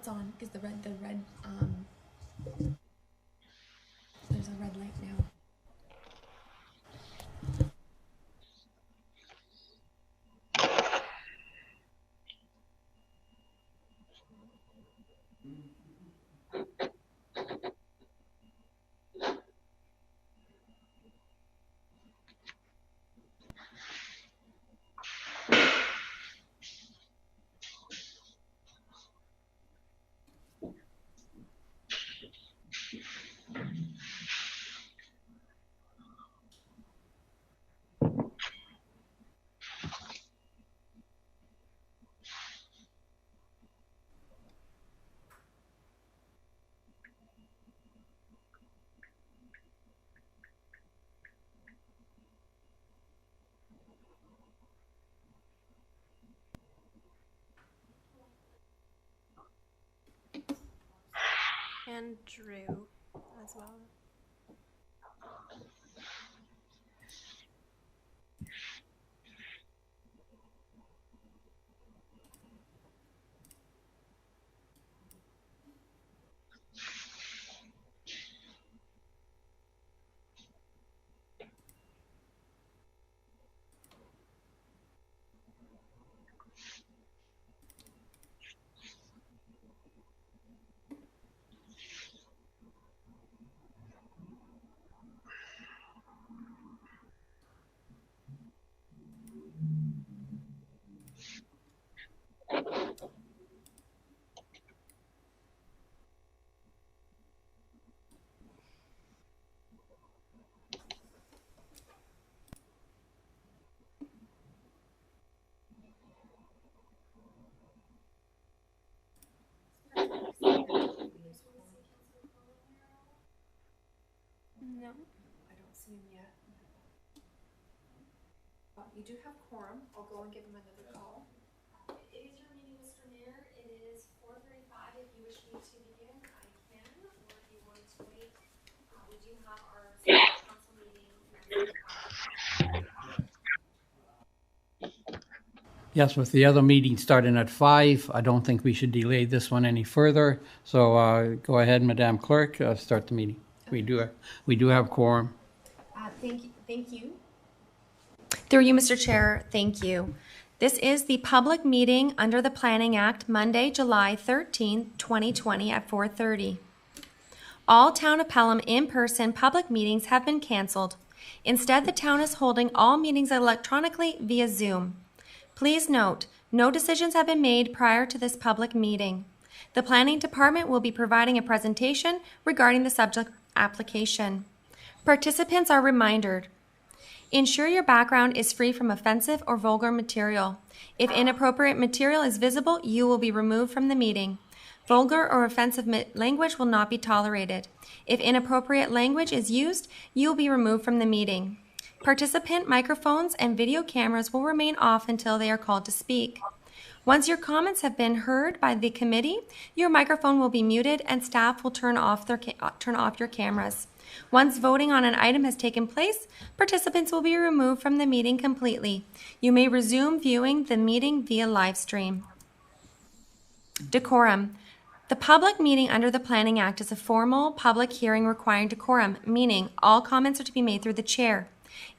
it's on because the red, there's a red light now. And Drew as well. No. I don't see him yet. You do have quorum. I'll go and give him another call. It is your meeting, Mr. Mayor. It is 4:35. If you wish me to begin, I can. Or if you want to wait, we do have our council meeting. Yes, with the other meeting starting at 5, I don't think we should delay this one any further. So go ahead, Madam Clerk, start the meeting. We do have quorum. Thank you. Through you, Mr. Chair, thank you. This is the public meeting under the Planning Act, Monday, July 13th, 2020 at 4:30. All Town of Pelham in-person public meetings have been canceled. Instead, the town is holding all meetings electronically via Zoom. Please note, no decisions have been made prior to this public meeting. The Planning Department will be providing a presentation regarding the subject application. Participants are reminded, ensure your background is free from offensive or vulgar material. If inappropriate material is visible, you will be removed from the meeting. Vulgar or offensive language will not be tolerated. If inappropriate language is used, you will be removed from the meeting. Participant microphones and video cameras will remain off until they are called to speak. Once your comments have been heard by the committee, your microphone will be muted and staff will turn off your cameras. Once voting on an item has taken place, participants will be removed from the meeting completely. You may resume viewing the meeting via live stream. Decorum. The public meeting under the Planning Act is a formal public hearing requiring decorum, meaning all comments are to be made through the chair.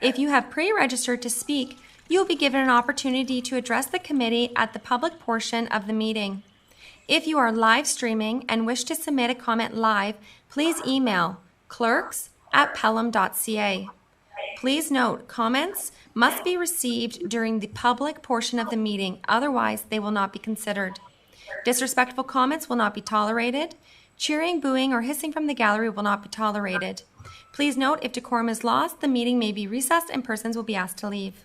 If you have pre-registered to speak, you will be given an opportunity to address the committee at the public portion of the meeting. If you are live streaming and wish to submit a comment live, please email clerks@pelham.ca. Please note, comments must be received during the public portion of the meeting, otherwise they will not be considered. Disrespectful comments will not be tolerated. Cheering, booing, or hissing from the gallery will not be tolerated. Please note, if decorum is lost, the meeting may be recessed and persons will be asked to leave.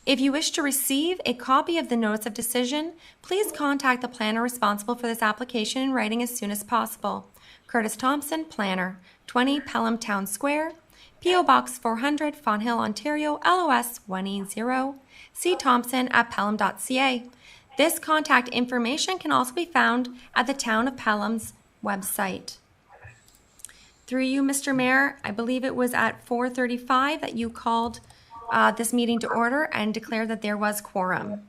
If you wish to receive a copy of the notice of decision, please contact the planner responsible for this application in writing as soon as possible. Curtis Thompson, Planner, 20 Pelham Town Square, P.O. Box 400, Fawn Hill, Ontario, LOS 180, cthompson@pelham.ca. This contact information can also be found at the Town of Pelham's website. Through you, Mr. Mayor, I believe it was at 4:35 that you called this meeting to order and declared that there was quorum.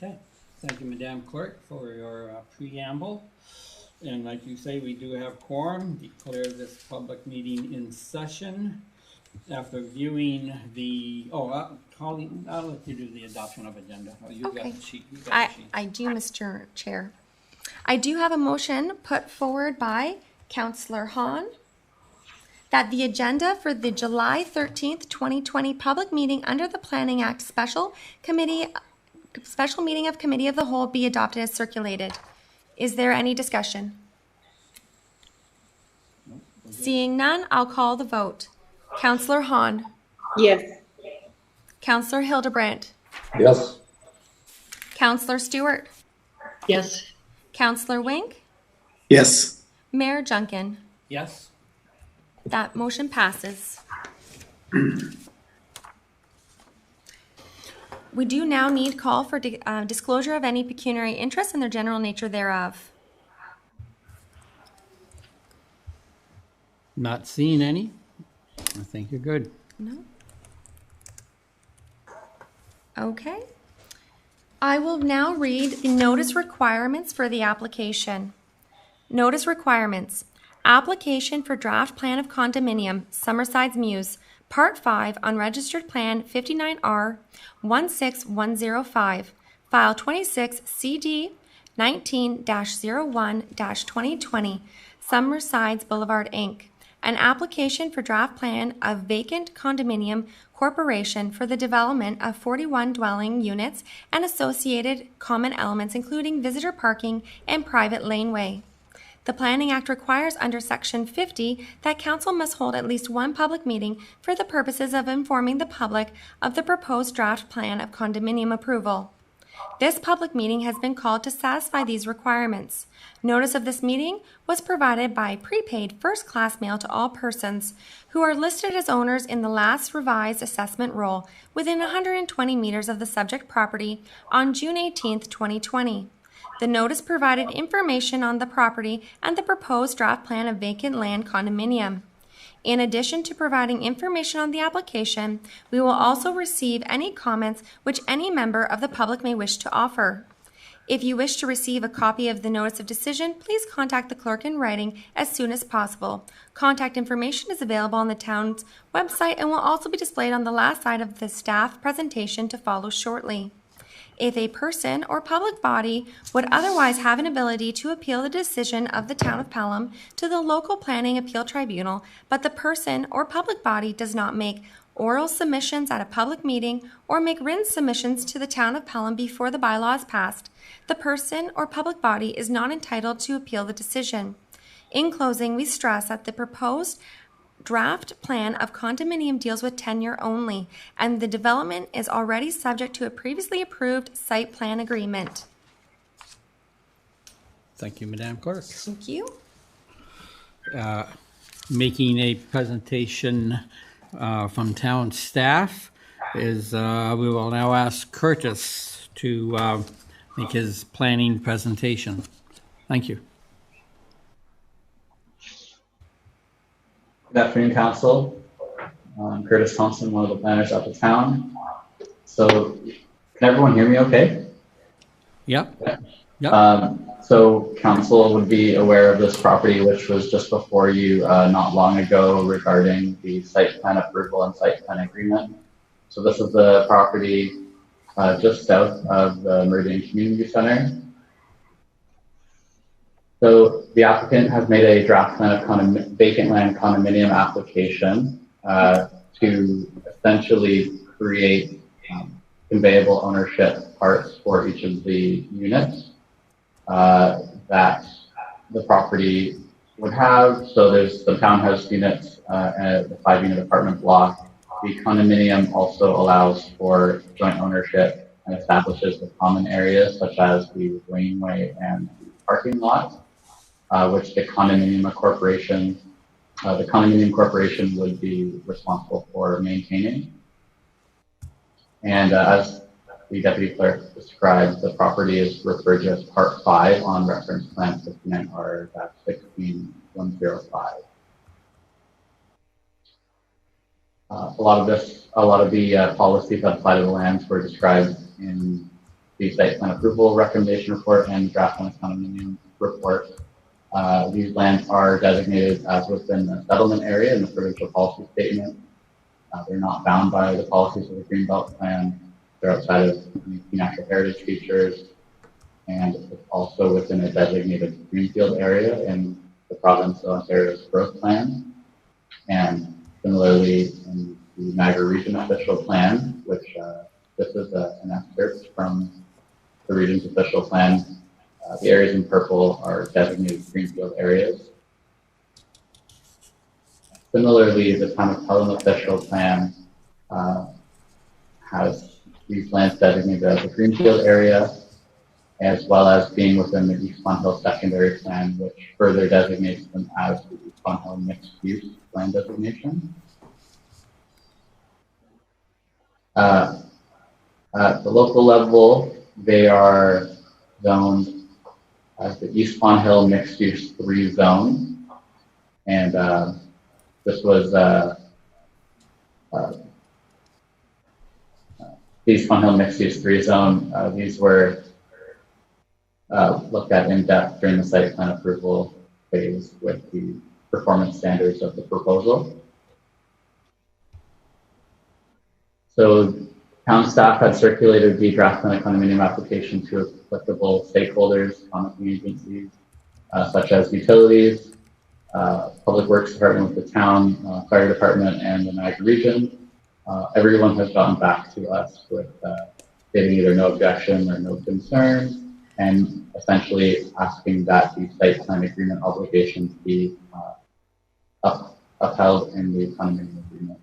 Okay. Thank you, Madam Clerk, for your preamble. And like you say, we do have quorum. Declare this public meeting in session. After viewing the, Colleen, I'll let you do the adoption of agenda. Oh, you've got Okay. the sheet. You've got the sheet. I do, Mr. Chair. I do have a motion put forward by Councillor Hahn that the agenda for the July 13th, 2020 public meeting under the Planning Act special meeting of Committee of the Whole be adopted as circulated. Is there any discussion? Seeing none, I'll call the vote. Councillor Hahn. Yes. Councillor Hildebrandt. Yes. Councillor Stewart. Yes. Councillor Wink. Yes. Mayor Junkin. Yes? That motion passes. We do now need call for disclosure of any pecuniary interest and the general nature thereof. Not seeing any? I think you're good. No? Okay. I will now read the notice requirements for the application. Notice requirements. Application for draft plan of condominium, Summersides Mews, Part 5, Unregistered Plan 59R 16105, File 26 CD 19-01-2020, Summersides Boulevard, Inc. An application for draft plan of vacant condominium corporation for the development of 41 dwelling units and associated common elements, including visitor parking and private laneway. The Planning Act requires under Section 50 that Council must hold at least one public meeting for the purposes of informing the public of the proposed draft plan of condominium approval. This public meeting has been called to satisfy these requirements. Notice of this meeting was provided by prepaid first-class mail to all persons who are listed as owners in the last revised assessment roll within 120 meters of the subject property on June 18, 2020. The notice provided information on the property and the proposed draft plan of vacant land condominium. In addition to providing information on the application, we will also receive any comments which any member of the public may wish to offer. If you wish to receive a copy of the notice of decision, please contact the clerk in writing as soon as possible. Contact information is available on the town's website and will also be displayed on the last slide of the staff presentation to follow shortly. If a person or public body would otherwise have an ability to appeal the decision of the Town of Pelham to the local planning appeal tribunal, but the person or public body does not make oral submissions at a public meeting or make written submissions to the Town of Pelham before the bylaw is passed, the person or public body is not entitled to appeal the decision. In closing, we stress that the proposed draft plan of condominium deals with tenure only, and the development is already subject to a previously approved site plan agreement. Thank you, Madam Clerk. Thank you. Making a presentation from town staff is, we will now ask Curtis to make his planning presentation. Thank you. Good afternoon, Council. I'm Curtis Thompson, one of the planners at the town. So, can everyone hear me okay? Yep. So, Council would be aware of this property, which was just before you not long ago regarding the site plan approval and site plan agreement. So, this is the property just south of the Meridian Community Center. So the applicant has made a draft plan of vacant land condominium application to essentially create conveyable ownership parts for each of the units that the property would have. So there's the townhouse units and the 5-unit apartment block. The condominium also allows for joint ownership and establishes the common areas such as the laneway and the parking lot. Which the condominium corporation would be responsible for maintaining. And as the deputy clerk described, the property is referred to as Part 5 on reference plan 59R-16105. A lot of the policies that apply to the lands were described in the site plan approval recommendation report and draft plan condominium report. These lands are designated as within the settlement area in the provincial policy statement. They're not bound by the policies of the Greenbelt Plan. They're outside of key natural heritage features, and it's also within a designated greenfield area in the province of Ontario's growth plan. And similarly, in the Niagara Region official plan, which this is an excerpt from the region's official plan, the areas in purple are designated greenfield areas. Similarly, the Town of Pelham official plan has these lands designated as a greenfield area, as well as being within the East Swan Hill secondary plan, which further designates them as the East Swan Hill mixed use land designation. At the local level, they are zoned as the East Swan Hill mixed use 3 zone, and this was the East Swan Hill mixed use 3 zone. These were looked at in depth during the site plan approval phase with the performance standards of the proposal. So town staff had circulated the draft plan of condominium application to applicable stakeholders, commenting agencies, such as utilities, Public Works Department with the town, Fire Department, and the Niagara Region. Everyone has gotten back to us with stating either no objection or no concerns, and essentially asking that the site plan agreement obligations be upheld in the condominium agreement.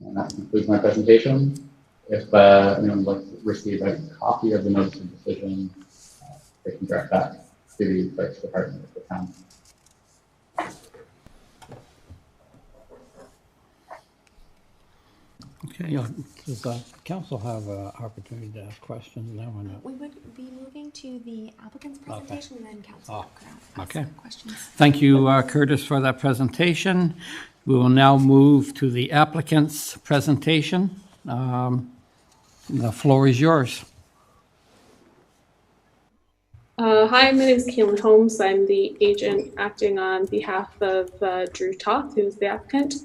And that concludes my presentation. If anyone would like to receive a copy of the notice of decision, they can direct that to the Clerk's Department of the town. Okay, does the council have an opportunity to ask questions now or not? We would be moving to the applicant's presentation and then council could ask okay. questions. Thank you, Curtis, for that presentation. We will now move to the applicant's presentation. The floor is yours. Hi, my name is Kaylin Holmes. I'm the agent acting on behalf of Drew Toth, who is the applicant.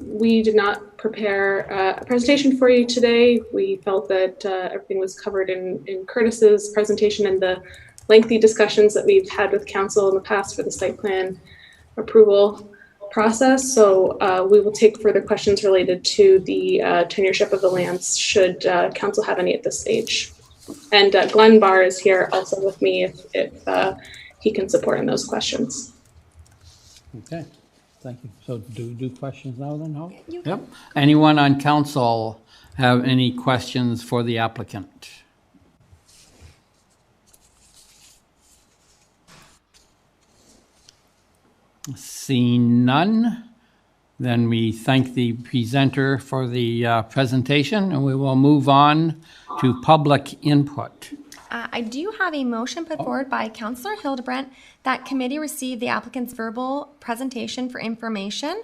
We did not prepare a presentation for you today. We felt that everything was covered in Curtis's presentation and the lengthy discussions that we've had with council in the past for the site plan approval process. So we will take further questions related to the tenureship of the lands should council have any at this stage. And Glenn Barr is here also with me if he can support in those questions. Okay, thank you. So do questions now then, Hope? Yep. Anyone on council have any questions for the applicant? Seeing none, then we thank the presenter for the presentation, and we will move on to public input. I do have a motion put forward by Councillor Hildebrandt that committee receive the applicant's verbal presentation for information.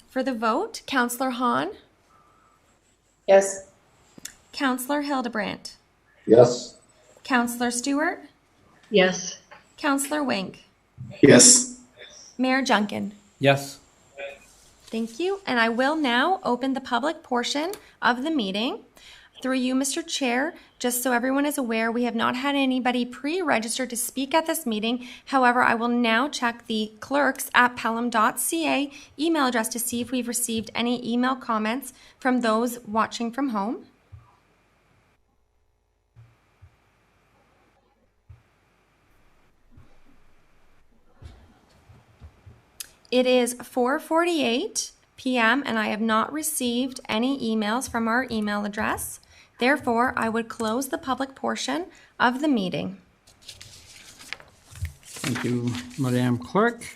For the vote, Councillor Hahn, Yes. Councillor Hildebrandt, Yes. Councillor Stewart, Yes. Councillor Wink, Yes. Mayor Junkin. Yes. Thank you. And I will now open the public portion of the meeting. Through you, Mr. Chair, just so everyone is aware, we have not had anybody pre-registered to speak at this meeting. However, I will now check the clerks@pelham.ca email address to see if we've received any email comments from those watching from home. It is 4:48 p.m. and I have not received any emails from our email address. Therefore, I would close the public portion of the meeting. Thank you, Madam Clerk.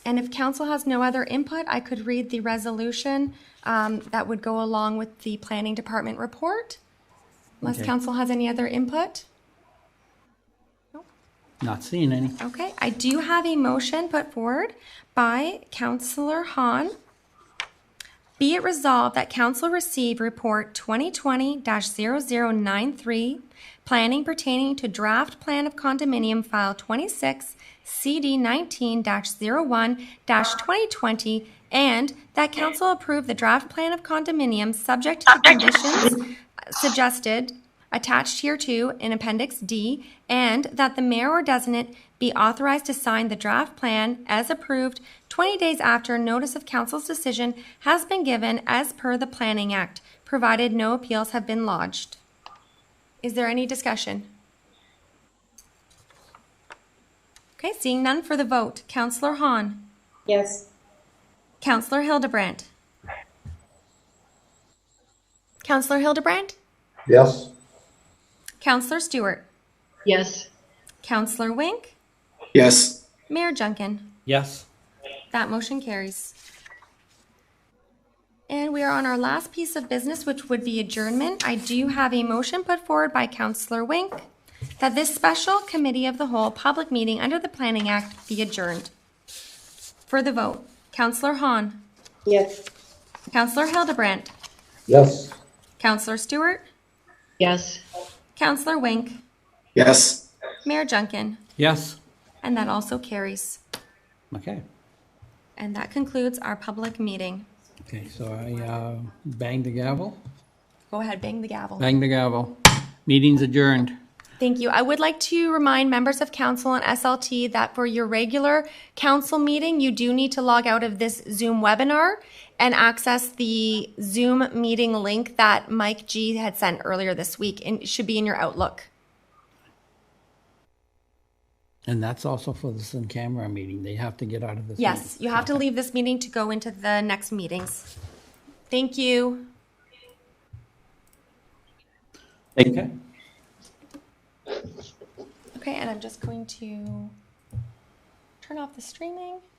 And if council has no other input, I could read the resolution that would go along with the planning department report. Unless Okay. council has any other input. Not seeing any. Okay, I do have a motion put forward by Councillor Hahn Be it resolved that council receive report 2020-0093, planning pertaining to draft plan of condominium file 26 CD 19-01-2020, and that council approve the draft plan of condominium subject to the conditions suggested attached hereto in Appendix D, and that the mayor or designate be authorized to sign the draft plan as approved 20 days after notice of council's decision has been given as per the Planning Act, provided no appeals have been lodged. Is there any discussion? Okay, seeing none for the vote. Councillor Hahn. Yes. Councillor Hildebrandt. Councillor Hildebrandt. Yes. Councillor Stewart. Yes. Councillor Wink. Yes. Mayor Junkin. Yes. That motion carries. And we are on our last piece of business, which would be adjournment. I do have a motion put forward by Councillor Wink that this special committee of the whole public meeting under the Planning Act be adjourned. For the vote, Councillor Hahn. Yes. Councillor Hildebrandt. Yes. Councillor Stewart. Yes. Councillor Wink. Yes. Mayor Junkin. Yes. And that also carries. Okay. And that concludes our public meeting. Okay, so I bang the gavel. Go ahead, bang the gavel. Bang the gavel. Meeting's adjourned. Thank you. I would like to remind members of council and SLT that for your regular council meeting, you do need to log out of this Zoom webinar and access the Zoom meeting link that Mike G had sent earlier this week, and it should be in your Outlook. And that's also for this in-camera meeting. They have to get out of this. Yes, meeting. you have to leave this meeting to go into the next meetings. Thank you. Okay. Okay, and I'm just going to turn off the streaming.